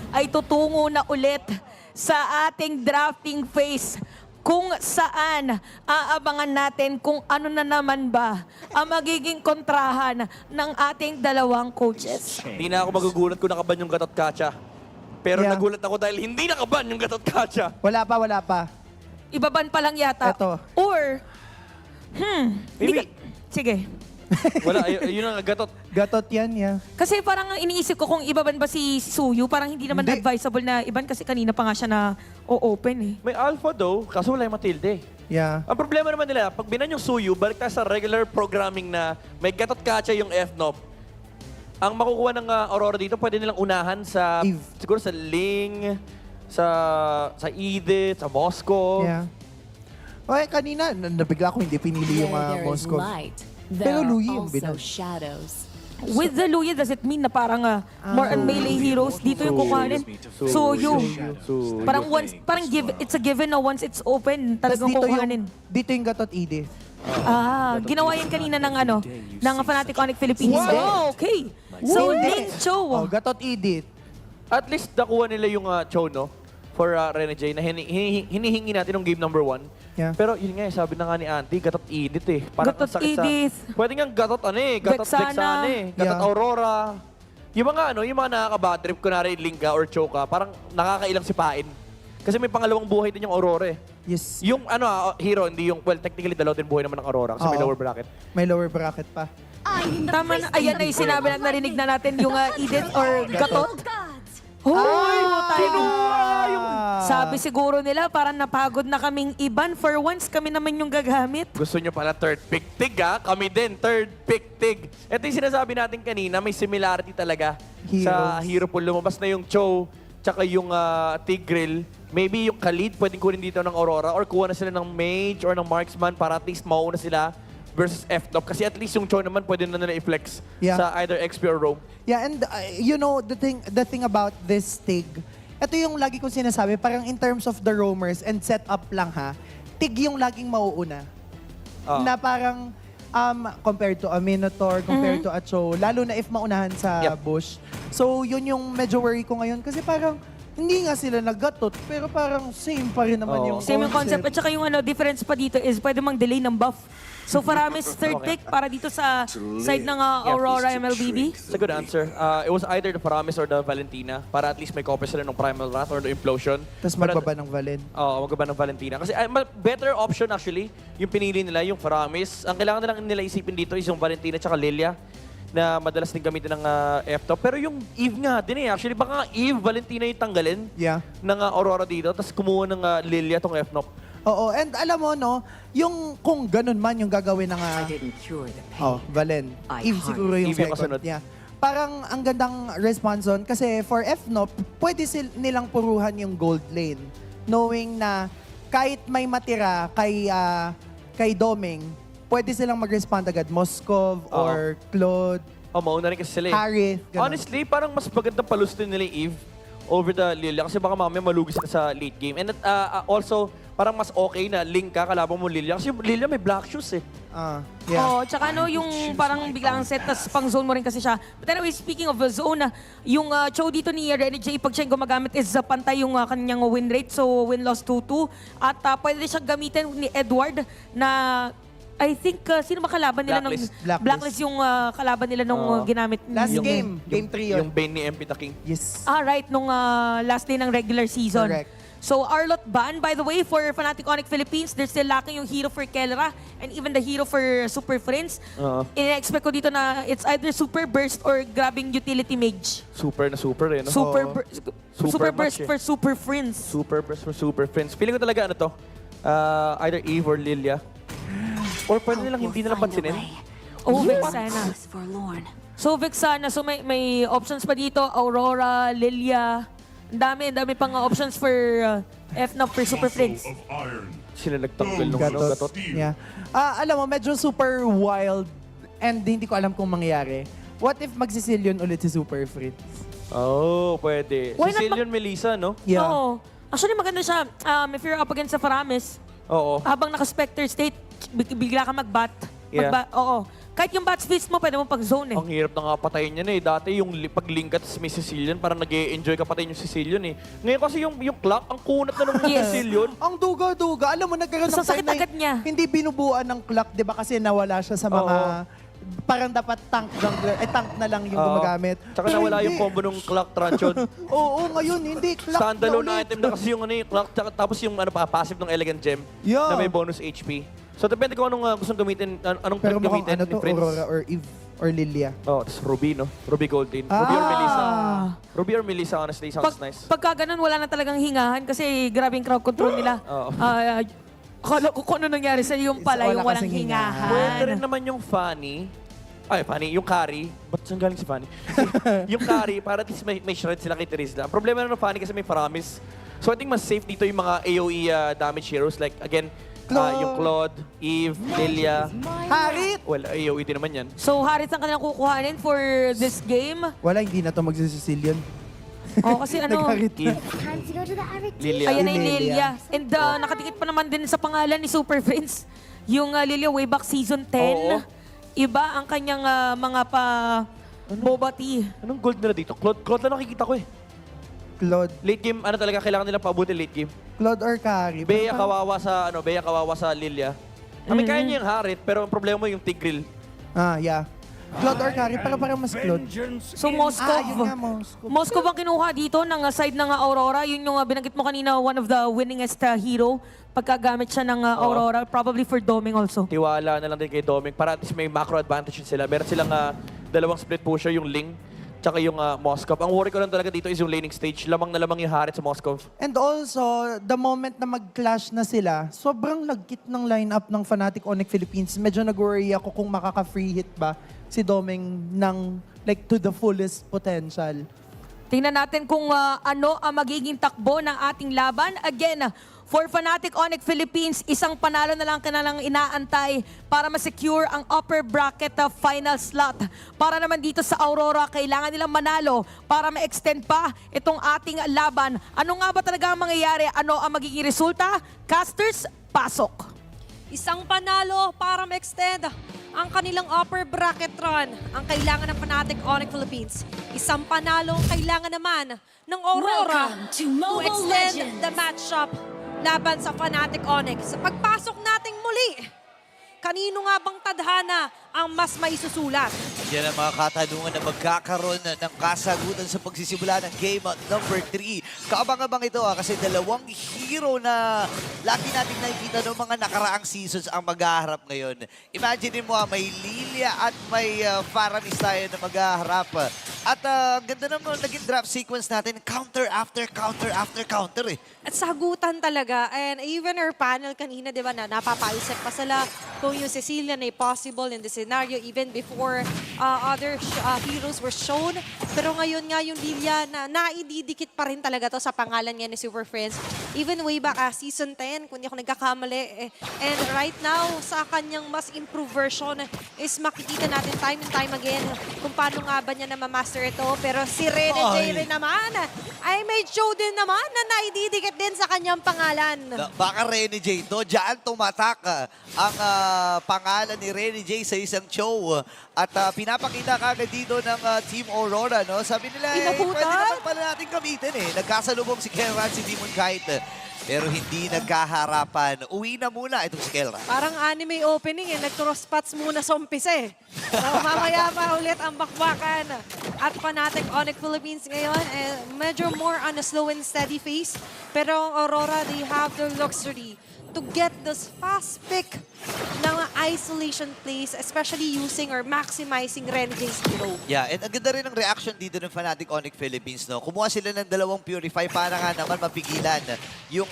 ay tutungo na ulit sa ating drafting phase kung saan aabangan natin kung ano na naman ba ang magiging kontrahan ng ating dalawang coaches. Hindi na ako magugulat kung nakaban yung Gatot Kacha. Pero Yeah. nagulat ako dahil hindi nakaban yung Gatot Kacha. Wala pa. Ibaban pa lang yata. Eto. Or, Maybe. sige. Wala, yun ang Gatot. Gatot yan, yeah. Kasi parang iniisip ko kung ibaban ba si Suyu, parang hindi naman Hindi. advisable na iban kasi kanina pa nga siya na o-open eh. May alpha daw, kaso wala yung Matilde. Yeah. Ang problema naman nila, pag binan yung Suyu, balik tayo sa regular programming na may Gatot Kacha yung FNOP. Ang makukuha ng Aurora dito, pwede nilang unahan sa, Eve. siguro sa Ling, sa Edith, sa Moscow. Yeah. Okay, kanina, nabigla ko hindi pinili yung Where there is Moscow. light, Pero there are Louis yung also binag. shadows. With the Luya, does it mean na parang more on melee heroes dito yung kukuhanin? Suyu. Parang it's a given na once it's open, Tapos talagang kukuhanin. dito yung Gatot Edith. Ginawa yan kanina ng Fnatic Onyx Philippines. What? Oh, okay. So, Ling Oh, Cho. Gatot Edith. At least nakuha nila yung Cho, no? For Rene J, na hinihingi natin ng game number 1. Yeah. Pero yun nga, sabi na nga ni Auntie, Gatot Edith eh. Parang Gatot ang sakit Edith. Pwede nga Gatot Gatot Vexana. Vexana eh. Gatot Yeah. Aurora. Yung mga yung mga nakaka-bad trip, kunwari Lingga or Choka, parang nakakailang sipain. Kasi may pangalawang buhay din yung Aurora eh. Yes. Yung hero, hindi yung, well, technically dalawa din buhay naman ng Aurora kasi may Oo. lower bracket. May lower bracket pa. Tama na, ayan na yung sinabi na narinig na natin yung Edith or Gatot. Hoy, sabi siguro nila parang napagod na kaming iban. For once, kami naman yung gagamit. Gusto nyo pala third pick tig Kami din, third pick tig. Ito yung sinasabi natin kanina, may similarity talaga sa Heroes. hero pool. Lumabas na yung Cho, tsaka yung Tigreal. Maybe yung Khalid pwedeng kunin dito ng Aurora or kuha na sila ng Mage or ng Marksman para at least mauna sila versus FNOP. Kasi at least yung Cho naman pwede na nila i-flex Yeah. sa either XP or Roam. Yeah, and you know, the thing about this Tig, ito yung lagi kong sinasabi, parang in terms of the roamers and setup lang ha, Tig yung laging mauuna. Na parang, compared to a Minotaur, compared to a Cho, lalo na if maunahan sa Yep. bush. So, yun yung medyo worry ko ngayon kasi parang, hindi nga sila naggatot, pero parang same pa rin naman Oo. yung Same yung concept. At saka yung difference pa dito is pwede mang delay ng buff. So Faramis third pick para dito sa side ng Aurora MLBB. It's a good answer. It was either the Paramis or the Valentina para at least may copy sila ng Primal Wrath or the Implosion. Tapos But, magbaba ng Valen. Oo, magaba ng Valentina. Kasi better option actually, yung pinili nila, yung Faramis. Ang kailangan nilang nila isipin dito is yung Valentina at Lilia na madalas din gamitin ng F-top. Pero yung Eve nga din eh. Actually, baka Eve, Valentina yung tanggalin Yeah. ng Aurora dito. Tapos kumuha ng Lilia tong F-top. Oo, and alam mo, no, yung kung ganun man yung gagawin ng... Valen. Eve siguro yung Eve yung second. kasunod. Yeah. Parang ang gandang response on kasi for FNOP, pwede nilang puruhan yung gold lane. Knowing na kahit may matira kay Doming, pwede silang mag-respond agad. Moskov or Claude, Mauna rin kasi sila eh. Harith. ganun. Honestly, parang mas magandang palustin nila yung Eve over the Lilia kasi baka mamaya malugi sila sa late game. And also, parang mas okay na link ka kalaban mo Lilia kasi yung Lilia may black shoes eh. Yeah. Oh, tsaka yung parang biglang set, tas pang zone mo rin kasi siya. But anyway, speaking of zone, yung Cho dito ni Rene J, pag siya yung gumagamit is pantay yung kanyang win rate. So, win-loss 2-2. At pwede siyang gamitin ni Edward na I think, sino makalaban nila Blacklist. ng Blacklist yung kalaban nila nung ginamit. Last yung, game, game 3 yun. Yung Bane ni MP Taking. Yes. Right, nung last day ng regular season. Correct. So, Arlot ban, by the way, for Fnatic Onyx Philippines, they're still lacking yung hero for Kelra and even the hero for Super Friends. In-expect ko dito na it's either Super Burst or grabbing utility mage. Super na super eh. No? Super, Oo. super much Burst eh. for Super Friends. Super Burst for Super Friends. Feeling ko talaga ano to, either Eve or Lilia. Or pwede nilang hindi nila pansinin. Oh, Vexana. So, Vexana. So, may options pa dito. Aurora, Lilia. Ang dami pang options for FNOP for Super Friends. Sila nagtanggal nung Gatot. gatot. Yeah. Alam mo, medyo super wild and hindi ko alam kung mangyayari. What if magsisilyon ulit si Super Friends? Oh, pwede. Why Si not Cillian Melissa, no? Yeah. Oo. Actually, maganda siya. If you're up against sa Faramis, Oo. habang naka-Spectre state, bigla ka mag-bat. Yeah. Oo. Kahit yung batch fist mo, pwede mo pag-zone eh. Ang hirap na nga patayin yan eh. Dati yung pag-link at may Sicilian, parang nag-e-enjoy ka patayin yung Sicilian eh. Ngayon kasi yung clock, ang kunat na ng Yes. Sicilian. Ang duga-duga. Alam mo, nagkaroon ng Sasakit time na agad niya. hindi binubuan ng clock, di ba? Kasi nawala siya sa mga... Parang dapat tank jungler. Tank na lang yung Oo. gumagamit. Tsaka Pero nawala yung hindi. combo ng clock Tranchon. Oo, ngayon, hindi. Clock Standalone na na ulit. item na kasi yung ano yung clock, tapos yung passive ng Elegant Gem Yeah. na may bonus HP. So depende kung anong gustong gamitin, anong Pero trick mukhang gamitin ano ni to, Prince. Aurora or Eve or Lilia. Oh, tapos Ruby, no? Ruby Gold Team. Ruby or Melissa. Ruby or Melissa, honestly, sounds nice. Pagka ganun, wala na talagang hingahan kasi grabe yung crowd control nila. Oo. Akala ko kung ano nangyari sa yung pala, Wala yung walang kasing hingahan. Pwede rin naman yung Fanny. Ay, Fanny, yung Carry. Ba't saan galing si Fanny? Yung Carry, para at least may shred sila kay Terizla. Ang problema na ng Fanny kasi may Paramis. So I think mas safe dito yung mga AoE damage heroes. Like, again, yung Claude, Eve, Lilia. Harit! Well, AoE din naman yan. So, Harith ang kanilang kukuhanin for this game. Wala, hindi na to magsisicilian. Oh, kasi ano, Nagharit na. Time to go to the Arid Lilia. ayan na yung Lilia. Lilia. And nakadikit pa naman din sa pangalan ni Super Prince. Yung Lilia way back season 10. Oo. Iba ang kanyang mga boba tea. Anong gold nila dito? Claude na nakikita ko eh. Claude. Late game, ano talaga, kailangan nila paabutin late game. Claude or Carrie. Bea kawawa sa Lilia. I mean, kaya niya yung Harit, pero ang problema mo yung Tigreal. Yeah. Claude or Carrie, pero parang mas Claude. So, Moskov. Yun nga, Moskov. Moskov ang kinuha dito ng side ng Aurora. Yun yung binanggit mo kanina, one of the winningest hero pagkagamit siya ng Aurora. Probably for Doming also. Tiwala na lang din kay Doming para at least may macro advantage yun sila. Meron silang dalawang split pusher, yung Ling, tsaka yung Moskov. Ang worry ko lang talaga dito is yung laning stage. Lamang na lamang yung Harit sa Moskov. And also, the moment na mag-clash na sila, sobrang lagkit ng lineup ng Fnatic Onyx Philippines. Medyo nag-worry ako kung makaka-free hit ba si Doming ng like to the fullest potential. Tingnan natin kung ano ang magiging takbo ng ating laban. Again, for Fnatic Onyx Philippines, isang panalo na lang kanilang inaantay para ma-secure ang upper bracket final slot. Para naman dito sa Aurora, kailangan nilang manalo para ma-extend pa itong ating laban. Ano nga ba talaga ang mangyayari? Ano ang magiging resulta? Casters, pasok! Isang panalo para ma-extend ang kanilang upper bracket run ang kailangan ng Fnatic Onyx Philippines. Isang panalo ang kailangan naman ng Aurora Welcome to Mobile extend Legends. the matchup laban sa Fnatic Onyx. Sa pagpasok nating muli, kanino nga bang tadhana ang mas maisusulat? Yan ang mga katanungan na magkakaroon ng kasagutan sa pagsisimula ng game number 3. Kaabang-abang ito kasi dalawang hero na lagi natin nakikita noong mga nakaraang seasons ang maghaharap ngayon. Imagine mo may Lilia at may Faramis tayo na maghaharap. At ang ganda naman naging draft sequence natin, counter after counter after counter eh. At sagutan talaga. And even our panel kanina, di ba, na napapaisip pa sila kung yung Cecilian ay possible in the scenario even before other heroes were shown. Pero ngayon nga yung Lilia na naididikit pa rin talaga to sa pangalan niya ni Super Friends. Even way back season 10, kung di ako nagkakamali. And right now, sa kanyang mas improved version is makikita natin time and time again kung paano nga ba niya na ma-master ito. Pero si Rene J rin naman ay may show din naman na naididikit din sa kanyang pangalan. Baka Rene J to, dyan tumatak ang pangalan ni Rene J sa isang show. At pinapakita kagad dito ng Team Aurora, no? Sabi nila, Pinaputan? pwede naman pala natin gamitin eh. Nagkasalubong si Kelran, si Demon Kite. Pero hindi nagkaharapan. Uwi na muna itong si Kelran. Parang anime opening eh. Nag-cross spots muna sa umpisa eh. So mamaya pa ulit ang bakbakan. At Fnatic Onyx Philippines ngayon, medyo more on a slow and steady pace. Pero Aurora, they have the luxury to get this fast pick ng isolation plays, especially using or maximizing Renegades hero. Yeah, and ang ganda rin ng reaction dito ng Fnatic Onyx Philippines, no? Kumuha sila ng dalawang Purify para nga naman mapigilan yung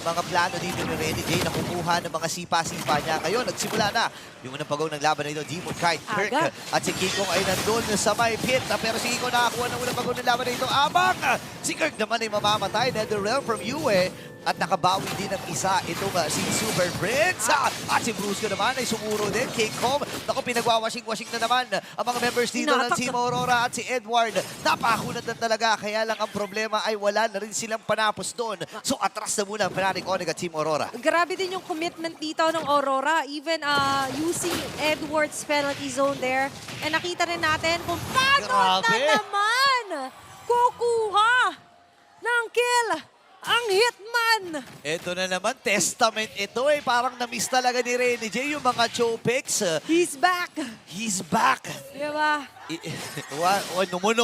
mga plano dito ni Rene J na kumuha ng mga sipa-sipa niya. Ngayon, nagsimula na yung unang pagaw ng laban na ito, Demon Kite, Kirk, Agad. at si Kikong ay nandun sa may pit. Pero si Kikong nakakuha ng unang pagaw ng laban na ito. Abang! Si Kirk naman ay mamamatay. Netherrealm from UA. At nakabawi din ng isa itong si Super Prince. At si Brusco naman ay sumuro din. King Kong. Naku, pinagwawashing-washing na naman ang mga members dito ng Hinatak Team Aurora at si Edward. Napakunat na talaga. Kaya lang ang problema ay wala na rin silang panapos doon. So atras na muna ang Fnatic Onyx at Team Aurora. Grabe din yung commitment dito ng Aurora, even using Edward's penalty zone there. And nakita rin natin kung paano Grabe. na naman kukuha ng kill ang Hitman. Ito na naman, testament ito eh. Parang na-miss talaga ni Rene J yung mga Chopix. He's back. He's back. Diba?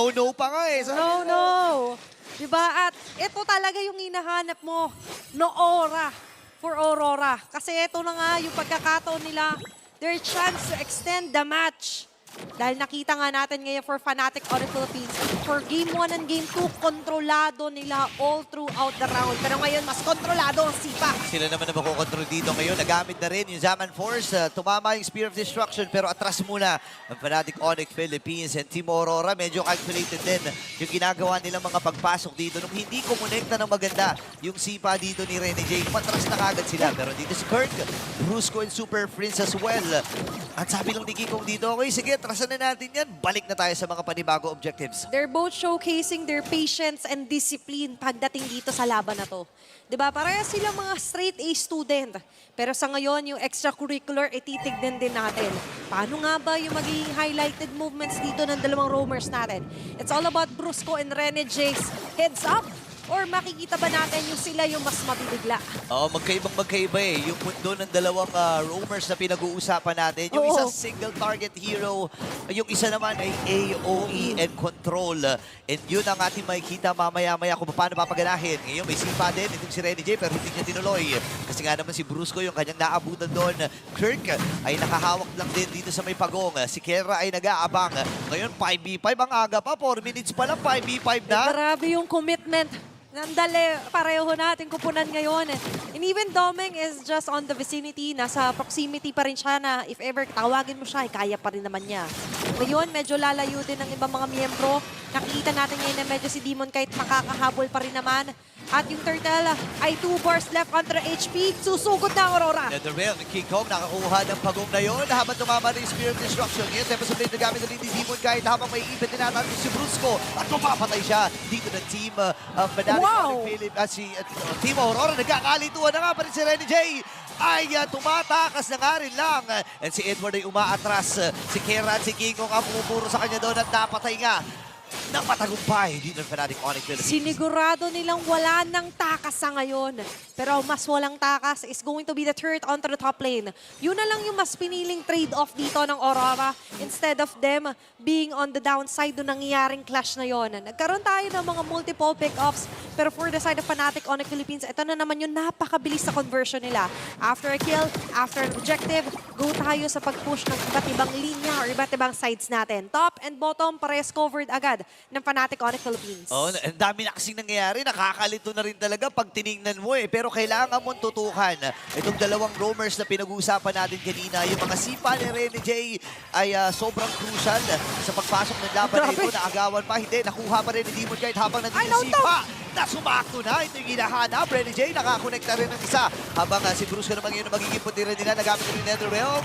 No pa nga eh. No. Diba? At ito talaga yung hinahanap mo no aura for Aurora. Kasi ito na nga yung pagkakataon nila, their chance to extend the match. Dahil nakita nga natin ngayon for Fnatic Onyx Philippines, for Game 1 and Game 2, kontrolado nila all throughout the round. Pero ngayon, mas kontrolado ang Sipa. Sila naman na makokontrol dito ngayon. Nagamit na rin yung Zaman Force. Tumama yung Spear of Destruction pero atras muna ang Fnatic Onyx Philippines and Team Aurora. Medyo calculated din yung ginagawa nilang mga pagpasok dito. Nung hindi kumonekta ng maganda yung Sipa dito ni Rene J, matras na kagad sila. Pero dito si Kirk, Brusco and Super Prince as well. At sabi lang ni Kikong dito, okay, sige, trasan na natin yan. Balik na tayo sa mga panibago objectives. They're both showcasing their patience and discipline pagdating dito sa laban na to. Diba? Parehas silang mga straight A student. Pero sa ngayon, yung extracurricular, ititignan din natin. Paano nga ba yung magiging highlighted movements dito ng dalawang roamers natin? It's all about Brusco and Rene J's heads up. Or makikita ba natin yung sila yung mas mabibigla? Oo, magkaiba eh. Yung mundo ng dalawang roamers na pinag-uusapan natin. Yung Oo. isa single target hero, yung isa naman ay AOE and control. And yun ang ating makikita mamaya-maya kung paano papaganahin. Ngayon may sipa din, itong si Rene J, pero hindi niya tinuloy. Kasi nga naman si Brusco yung kanyang naabutan doon. Kirk ay nakahawak lang din dito sa may pagong. Si Kera ay nag-aabang. Ngayon 5v5 ang aga pa, 4 minutes pa lang 5v5 na. Grabe yung commitment. Nandali, pareho natin kupunan ngayon. And even Domeng is just on the vicinity. Nasa proximity pa rin siya na if ever tawagin mo siya, kaya pa rin naman niya. Ngayon, medyo lalayo din ng ibang mga miyembro. Nakikita natin ngayon na medyo si Demon kahit makakahabol pa rin naman. At yung Turtle ay 2 bars left under HP. Susugod na ang Aurora. Netherrealm, King Kong nakakuha ng pagong na yun habang tumama na yung Spear of Destruction. Ngayon, Tempest of Blade na gamit na rin ni Demon kahit habang may ipit din natin si Brusco at mapapatay siya dito ng team Fnatic Wow! Philip at si Team Aurora. Nagkakalituan na nga pa rin si Rene J. Ay tumatakas na nga rin lang. And si Edward ay umaatras. Si Kera at si King Kong ang pumupuro sa kanya doon at napatay nga ng matagumpay dito ng Fnatic Onyx Philippines. Sinigurado nilang wala ng takas sa ngayon. Pero mas walang takas is going to be the turret onto the top lane. Yun na lang yung mas piniling trade-off dito ng Aurora instead of them being on the downside doon nangyayaring clash na yon. Nagkaroon tayo ng mga multiple pick-offs pero for the side of Fnatic Onyx Philippines, ito na naman yung napakabilis sa conversion nila. After a kill, after an objective, go tayo sa pag-push ng iba't ibang linya or iba't ibang sides natin. Top and bottom, parehas covered agad ng Fnatic Onyx Philippines. Oh, ang dami na kasing nangyayari. Nakakalito na rin talaga pag tiningnan mo eh. Pero kailangan mong tutukan itong dalawang roamers na pinag-uusapan natin kanina. Yung mga sipa ni Rene J ay sobrang crucial sa pagpasok ng laban na ito. Naagawan pa, hindi. Nakuha pa rin ni Demon kahit habang nandito yung sipa. Na sumakto na. Ito yung hinahanap. Rene J nakakonekta rin ng isa. Habang si Brusco naman yun ang magiging puti rin nila. Nagamit rin Netherrealm.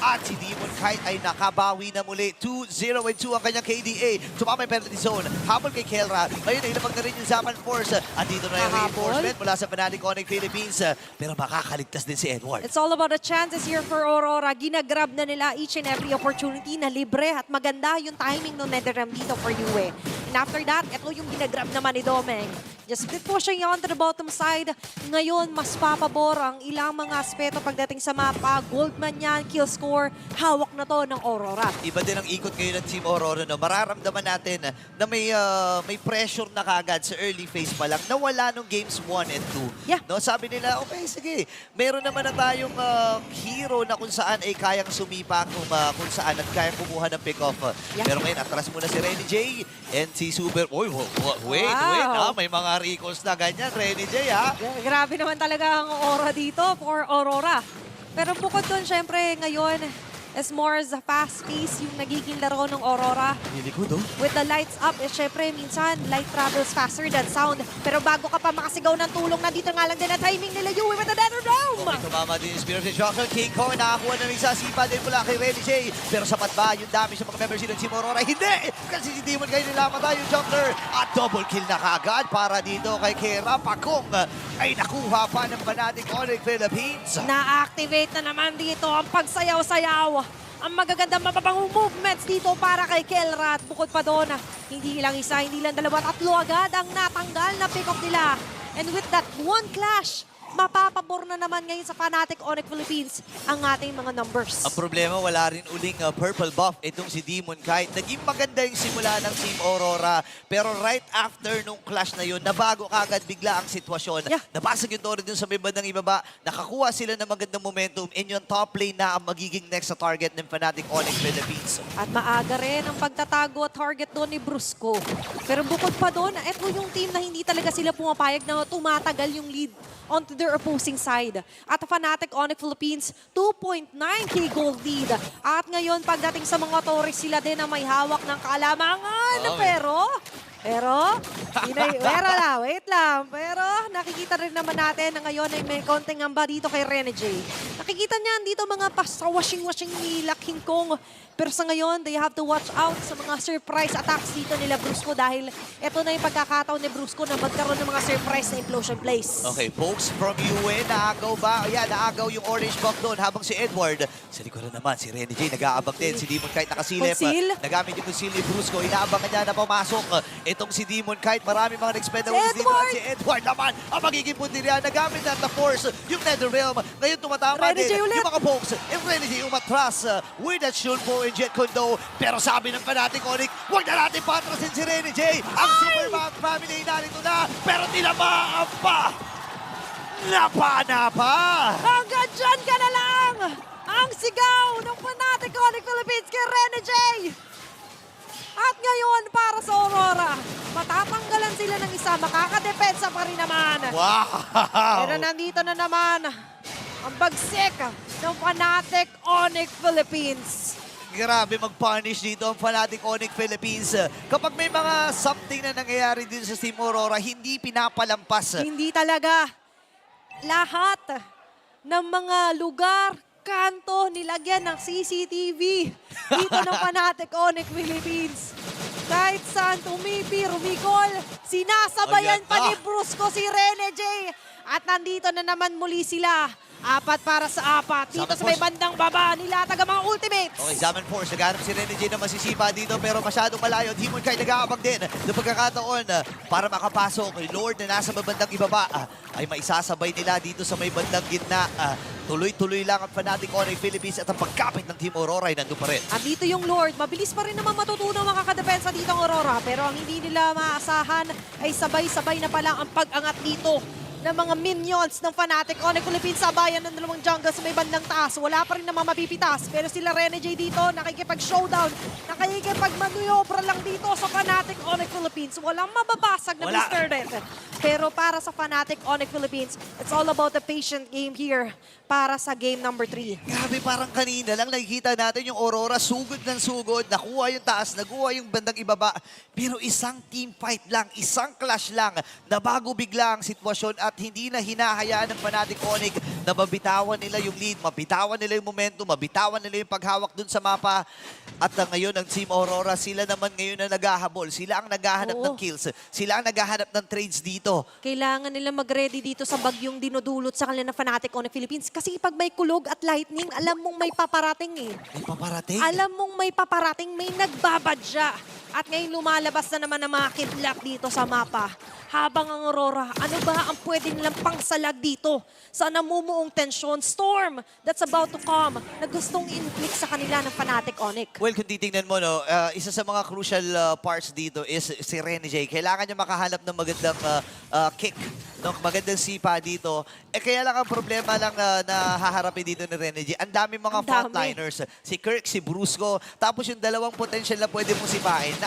At si Demon kahit ay nakabawi na muli. 2-0 and 2 ang kanyang KDA. Tumama yung penalty zone. Habol kay Kelra. Ngayon ay inabag na rin yung Zaman Force. At dito na yung reinforcement mula sa Fnatic Onyx Philippines. Pero makakaligtas din si Edward. It's all about the chances here for Aurora. Ginagrab na nila each and every opportunity na libre at maganda yung timing ng Netherrealm dito for UA. And after that, ito yung ginagrab naman ni Domeng. Just keep pushing onto the bottom side. Ngayon, mas papabor ang ilang mga aspeto pagdating sa mapa. Goldman yan, kill score. Hawak na to ng Aurora. Iba din ang ikot ngayon ng Team Aurora. No? Mararamdaman natin na may pressure na kagad sa early phase pa lang na wala nung games 1 and 2. Yeah. No? Sabi nila, okay, sige. Meron naman na tayong hero na kung saan ay kayang sumipa kung saan at kayang kumuha ng pick-off. Yeah. Pero ngayon, atras muna si Rene J and si Super. Uy, wait. May mga recalls na ganyan, Rene J, ha? Grabe naman talaga ang aura dito for Aurora. Pero bukod doon, syempre, ngayon, is more as a fast pace yung nagiging laro ng Aurora. Nilikod, oh. With the lights up, syempre minsan light travels faster than sound. Pero bago ka pa makasigaw ng tulong, nandito nga lang din ang timing nila Yui with the Nether Dome! Okay, tumama din yung Spirit of Destruction. King Kong nakakuha ng isa. Sipa din mula kay Renny J. Pero sapat ba yung dami sa mga members ng Team Aurora? Hindi! Kasi si Demon kayo nilamatay yung jungler. At double kill na kaagad para dito kay Kera. Pakong ay nakuha pa ng Fnatic Onyx Philippines. Na-activate na naman dito ang pagsayaw-sayaw. Ang magagandang mapapangong movements dito para kay Kelra. At bukod pa doon, hindi lang isa, hindi lang dalawa, tatlo agad ang natanggal na pick-up nila. And with that one clash, mapapabor na naman ngayon sa Fnatic Onyx Philippines ang ating mga numbers. Ang problema, wala rin uling purple buff itong si Demon kahit naging maganda yung simula ng Team Aurora. Pero right after nung clash na yun, nabago kagad bigla ang sitwasyon. Yeah. Nabasag yung Torre dun sa may bandang ibaba. Nakakuha sila ng magandang momentum and yung top lane na ang magiging next sa target ng Fnatic Onyx Philippines. At maaga rin ang pagtatago at target doon ni Brusco. Pero bukod pa doon, ito yung team na hindi talaga sila pumapayag na tumatagal yung lead onto their opposing side. At Fnatic Onyx Philippines, 2.9k gold lead. At ngayon, pagdating sa mga Torres, sila din na may hawak ng kaalamangan. Pero, wait lang. Pero nakikita rin naman natin na ngayon ay may konting amba dito kay Renny J. Nakikita niya dito mga washing ni King Kong. Pero sa ngayon, they have to watch out sa mga surprise attacks dito nila Brusco dahil ito na yung pagkakataon ni Brusco na magkaroon ng mga surprise na implosion plays. Okay, pokes from UN. Naagaw ba? Ayan, naagaw yung orange buff doon habang si Edward. Sa likoran naman, si Renny J nag-aabang din. Si Demon kahit nakasilip. Conceal. Nagamit yung conceal ni Brusco. Inaabangan niya na pumasok. Itong si Demon kahit marami mga nag-spend na Si Edward! Si Edward naman ang magiging punti niya. Nagamit na the force yung Nether Realm. Ngayon tumatama Renny din J ulit. yung mga pokes. And Renny J umatras with that Shunpo and Jet Kondo. Pero sabi ng Fnatic Onyx, huwag na natin patrasin si Renny J. Ang Superman family narito na. Pero tinamaan pa. Napa! Hanggang dyan ka na lang! Ang sigaw ng Fnatic Onyx Philippines kay Renny J! At ngayon, para sa Aurora, matatanggalan sila ng isa, makakadepensa pa rin naman. Wow! Pero nandito na naman ang bagsik ng Fnatic Onyx Philippines. Grabe mag-punish dito ang Fnatic Onyx Philippines. Kapag may mga something na nangyayari din sa Team Aurora, hindi pinapalampas. Hindi talaga. Lahat ng mga lugar, kanto, nilagyan ng CCTV dito ng Fnatic Onyx Philippines. Kahit saan tumipi, rumikol, sinasabayan pa ni Brusco si Renny J. At nandito na naman muli sila. 4 para sa 4. Dito Zaman sa may Force. bandang baba, nilataga mga ultimates. Okay, Zaman Force. Naghanap si Renny J na masisipa dito pero masyadong malayo. Demon Kai nag-aabang din ng pagkakataon para makapasok. Lord na nasa bandang ibaba ay maisasabay nila dito sa may bandang gitna. Tuloy-tuloy lang ang Fnatic Onyx Philippines at ang pagkapit ng Team Aurora ay nandun pa rin. At dito yung Lord, mabilis pa rin naman matutunan makakadepensa dito ang Aurora. Pero ang hindi nila maasahan ay sabay-sabay na pala ang pag-angat dito ng mga minions ng Fnatic Onyx Philippines sa bayan ng dalawang jungle sa may bandang taas. Wala pa rin naman mapipitas. Pero sila Renny J dito, nakikipag-showdown, nakikipag-manuyobra lang dito sa Fnatic Onyx Philippines. Walang mababasag na Wala. Mr. Death. Pero para sa Fnatic Onyx Philippines, it's all about the patient game here para sa game number 3. Grabe, parang kanina lang nakikita natin yung Aurora sugod ng sugod. Nakuha yung taas, nakuha yung bandang ibaba. Pero isang team fight lang, isang clash lang, nabago bigla ang sitwasyon at hindi na hinahayaan ng Fnatic Onyx na mabitawan nila yung lead, mabitawan nila yung momentum, mabitawan nila yung paghawak dun sa mapa. At ngayon, ang Team Aurora, sila naman ngayon na naghahabol. Sila ang naghahanap ng kills. Sila ang naghahanap ng trades dito. Kailangan nila mag-ready dito sa bagyong dinudulot sa kanila ng Fnatic Onyx Philippines. Kasi pag may kulog at lightning, alam mong may paparating eh. May paparating. Alam mong may paparating, may nagbabadya. At ngayon lumalabas na naman ang mga kidlat dito sa mapa. Habang ang Aurora, ano ba ang pwede nilang pangsalag dito sa namumuong tensyon? Storm that's about to come na gustong inflict sa kanila ng Fnatic Onyx. Well, kung titingnan mo, no, isa sa mga crucial parts dito is si Renny J. Kailangan niya makahanap ng magandang kick, no, magandang sipa dito. Kaya lang ang problema lang na haharapin dito ni Renny J. Ang dami mga Ang dami. frontliners. Si Kirk, si Brusco. Tapos yung dalawang potential na pwede mong sipain,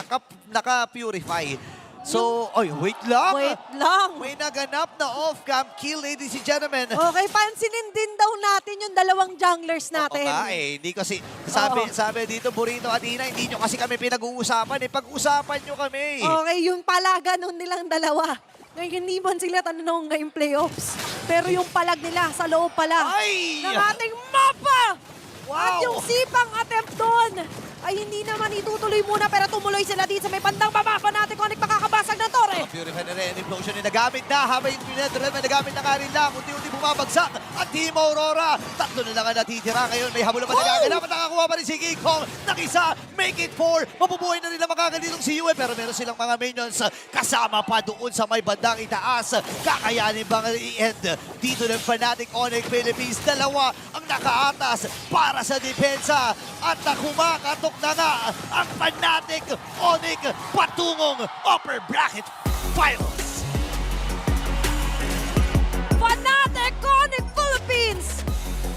naka-purify. So, wait lang. Wait lang. May naganap na off-cam kill, ladies and gentlemen. Okay, pansinin din daw natin yung dalawang junglers natin. Oo nga hindi kasi, sabi dito, Burrito at Ina, hindi nyo kasi kami pinag-uusapan pag-usapan nyo kami. Okay, yung palaga nung nilang dalawa. Ngayon, hindi man sila tanong ngayong playoffs. Pero yung palag nila sa loob pala Ay! ng ating mapa! Wow! At yung sipang attempt doon ay hindi naman itutuloy muna pero tumuloy sila dito sa may bandang baba. Fnatic Onyx makakabasag ng torre. Ang Purify na rin, implosion na nagamit na habang yung Trinidad may nagamit na nga rin lang. Unti-unti bumabagsak at Team Aurora. Tatlo na lang ang natitira ngayon. May habol na ba nagaganap at nakakuha pa rin si King Kong ng isa. Make it 4. Mabubuhay na nila makakalitong si Yue pero meron silang mga minions kasama pa doon sa may bandang itaas. Kakayanin bang i-end dito ng Fnatic Onyx Philippines? Dalawa ang nakaatas para sa depensa at kumakatok na nga ang Fnatic Onyx patungong upper bracket finals. Fnatic Onyx Philippines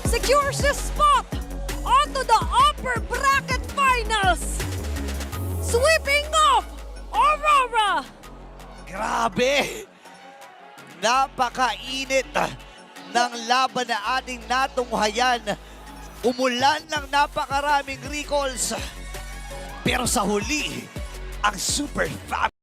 secures the spot onto the upper bracket finals. Sweeping off Aurora. Grabe! Napakainit ng laban na ating natunghayan. Umulan ng napakaraming recalls. Pero sa huli, ang Super Fab